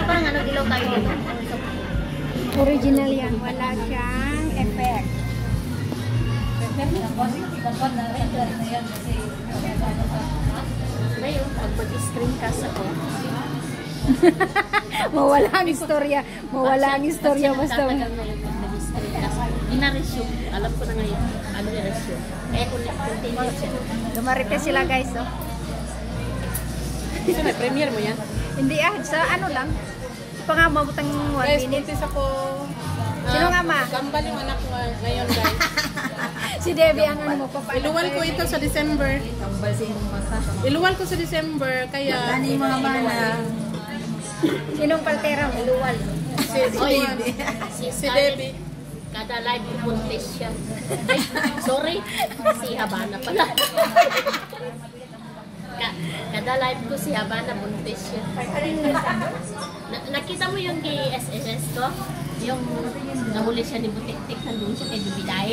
Parang ano, dilaw tayo dito. Original yan. Wala siyang effect. Ngayon, pag mag-screen cast ako, Mawala ang istorya. Mawala ang istorya basta. mag-screen cast. Ina-resume. Alam ko na ngayon. Ano i-resume? Eh, kung continue siya. Dumarites sila guys, oh. Kasi may premiere mo yan. Hindi sa ano lang. Pa nga mabutang 1 Guys, minute. buntis ako. Sino nga ma? Kambal yung anak ko ngayon, guys. Si Debbie ang ano mo pa. Iluwal ko ito sa December. Iluwal ko sa December, kaya... Sinong paltera mo? Luwal. Si Debbie. Kada live buntis siya. Ay, sorry. Si Habana pala. Kada live ko si Habana buntis siya. Nakita mo yung SSS ko? Yung nahuli siya ni Butik-Tik, nandun siya kay Dubiday.